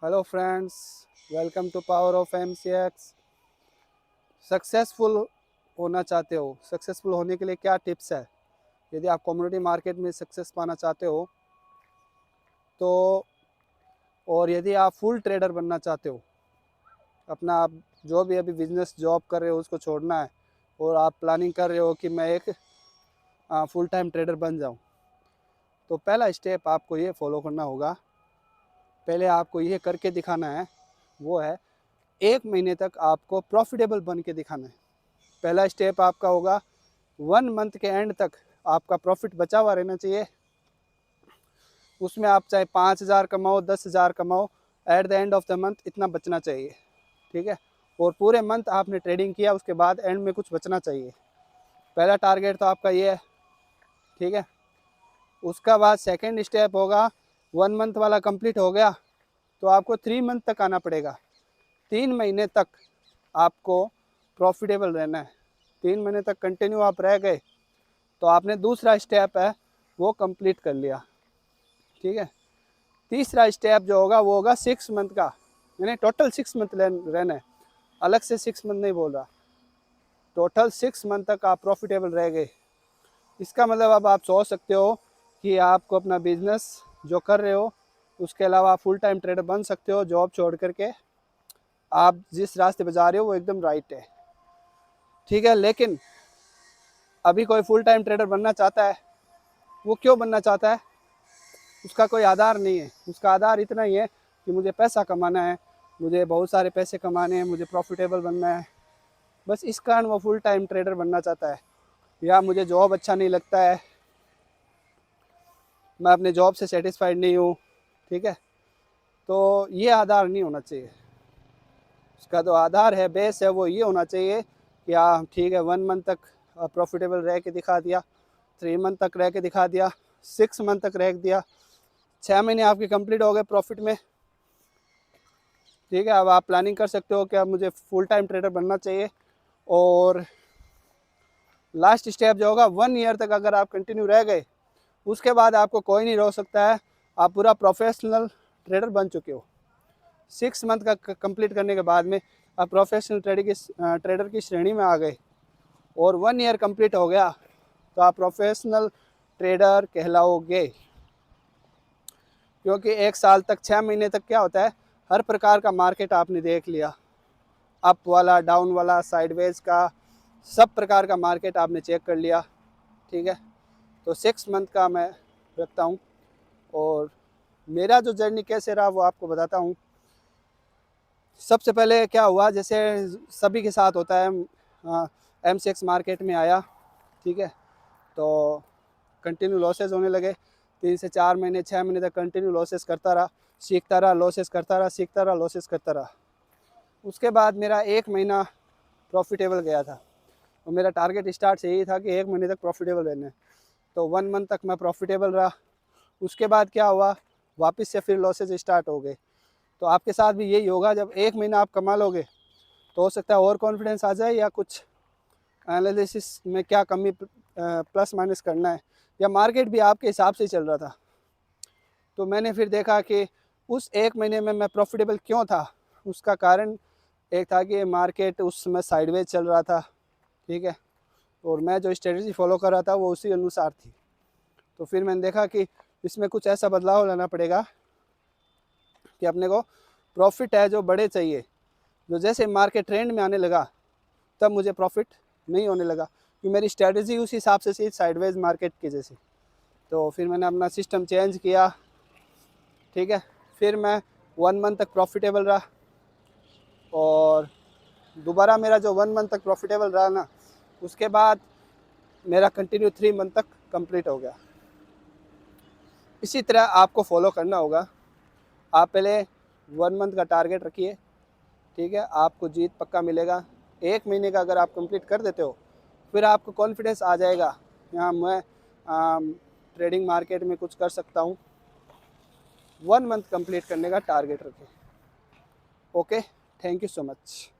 Hello friends, welcome to power of MCX। Successful होना चाहते हो? सक्सेसफुल होने के लिए क्या टिप्स है? यदि आप कम्युनिटी मार्केट में सक्सेस पाना चाहते हो तो, और यदि आप फुल ट्रेडर बनना चाहते हो, अपना आप जो भी अभी बिजनेस जॉब कर रहे हो उसको छोड़ना है और आप प्लानिंग कर रहे हो कि मैं एक फुल टाइम ट्रेडर बन जाऊं, तो पहला स्टेप आपको ये फॉलो करना होगा। पहले आपको ये करके दिखाना है, वो है 1 महीने तक आपको प्रॉफिटेबल बन के दिखाना है। पहला स्टेप आपका होगा 1 मंथ के एंड तक आपका प्रॉफिट बचा हुआ रहना चाहिए। उसमें आप चाहे 5,000 कमाओ, 10,000 कमाओ, at the end of the month इतना बचना चाहिए। ठीक है, और पूरे मंथ आपने ट्रेडिंग किया, उसके बाद एंड में कुछ बचना चाहिए। पहला टारगेट तो आपका ये है। ठीक है, उसका बाद सेकेंड स्टेप होगा, 1 मंथ वाला कंप्लीट हो गया तो आपको 3 मंथ तक आना पड़ेगा। 3 महीने तक आपको प्रॉफिटेबल रहना है। 3 महीने तक कंटिन्यू आप रह गए तो आपने दूसरा स्टेप है वो कंप्लीट कर लिया। ठीक है, तीसरा स्टेप जो होगा वो होगा 6 मंथ का, यानी टोटल 6 मंथ रहना है, अलग से 6 मंथ नहीं बोल रहा। टोटल 6 मंथ तक आप प्रॉफिटेबल रह गए। इसका मतलब अब आप सोच सकते हो कि आपको अपना बिजनेस जो कर रहे हो उसके अलावा आप फुल टाइम ट्रेडर बन सकते हो। जॉब छोड़ करके आप जिस रास्ते पर जा रहे हो वो एकदम राइट है। ठीक है, लेकिन अभी कोई फुल टाइम ट्रेडर बनना चाहता है, वो क्यों बनना चाहता है? उसका कोई आधार नहीं है। उसका आधार इतना ही है कि मुझे पैसा कमाना है, मुझे बहुत सारे पैसे कमाने हैं, मुझे प्रॉफिटेबल बनना है। बस इस कारण वो फुल टाइम ट्रेडर बनना चाहता है। या मुझे जॉब अच्छा नहीं लगता है, मैं अपने जॉब से सेटिस्फाइड नहीं हूँ। ठीक है, तो ये आधार नहीं होना चाहिए। उसका जो आधार है, बेस है, वो ये होना चाहिए कि हाँ ठीक है, 1 मंथ तक प्रॉफिटेबल रह के दिखा दिया, 3 मंथ तक रह के दिखा दिया, 6 मंथ तक रह दिया, 6 महीने आपके कंप्लीट हो गए प्रॉफिट में। ठीक है, अब आप प्लानिंग कर सकते हो कि अब मुझे फुल टाइम ट्रेडर बनना चाहिए। और लास्ट स्टेप जो होगा, 1 ईयर तक अगर आप कंटिन्यू रह गए, उसके बाद आपको कोई नहीं रोक सकता है, आप पूरा प्रोफेशनल ट्रेडर बन चुके हो। 6 मंथ का कंप्लीट करने के बाद में आप प्रोफेशनल ट्रेडर की श्रेणी में आ गए और 1 ईयर कंप्लीट हो गया तो आप प्रोफेशनल ट्रेडर कहलाओगे। क्योंकि 1 साल तक, 6 महीने तक क्या होता है, हर प्रकार का मार्केट आपने देख लिया, अप वाला, डाउन वाला, साइडवेज का, सब प्रकार का मार्केट आपने चेक कर लिया। ठीक है, तो 6 मंथ का मैं रखता हूँ और मेरा जो जर्नी कैसे रहा वो आपको बताता हूँ। सबसे पहले क्या हुआ, जैसे सभी के साथ होता है, MCX मार्केट में आया। ठीक है, तो कंटिन्यू लॉसेस होने लगे। 3 से 4 महीने, 6 महीने तक कंटिन्यू लॉसेस करता रहा, सीखता रहा, लॉसेस करता रहा, सीखता रहा, लॉसेस करता रहा। उसके बाद मेरा 1 महीना प्रॉफिटेबल गया था और मेरा टारगेट स्टार्ट से यही था कि 1 महीने तक प्रॉफिटेबल रहना है। तो 1 मंथ तक मैं प्रॉफिटेबल रहा। उसके बाद क्या हुआ, वापस से फिर लॉसेज स्टार्ट हो गए। तो आपके साथ भी यही होगा, जब 1 महीना आप कमा लोगे तो हो सकता है और कॉन्फिडेंस आ जाए, या कुछ एनालिसिस में क्या कमी प्लस माइनस करना है, या मार्केट भी आपके हिसाब से ही चल रहा था। तो मैंने फिर देखा कि उस 1 महीने में मैं प्रॉफिटेबल क्यों था। उसका कारण एक था कि मार्केट उस समय साइडवेज चल रहा था। ठीक है, और मैं जो स्ट्रेटजी फॉलो कर रहा था वो उसी अनुसार थी। तो फिर मैंने देखा कि इसमें कुछ ऐसा बदलाव लाना पड़ेगा कि अपने को प्रॉफिट है जो बड़े चाहिए। जो जैसे मार्केट ट्रेंड में आने लगा तब मुझे प्रॉफिट नहीं होने लगा, कि मेरी स्ट्रेटजी उस हिसाब से थी, साइडवेज मार्केट की जैसी। तो फिर मैंने अपना सिस्टम चेंज किया। ठीक है, फिर मैं 1 मंथ तक प्रॉफिटेबल रहा और दोबारा मेरा जो 1 मंथ तक प्रॉफिटेबल रहा ना, उसके बाद मेरा कंटिन्यू 3 मंथ तक कंप्लीट हो गया। इसी तरह आपको फॉलो करना होगा। आप पहले 1 मंथ का टारगेट रखिए। ठीक है, आपको जीत पक्का मिलेगा। 1 महीने का अगर आप कंप्लीट कर देते हो, फिर आपको कॉन्फिडेंस आ जाएगा, यहाँ मैं ट्रेडिंग मार्केट में कुछ कर सकता हूँ। 1 मंथ कंप्लीट करने का टारगेट रखें। Okay, thank you so much.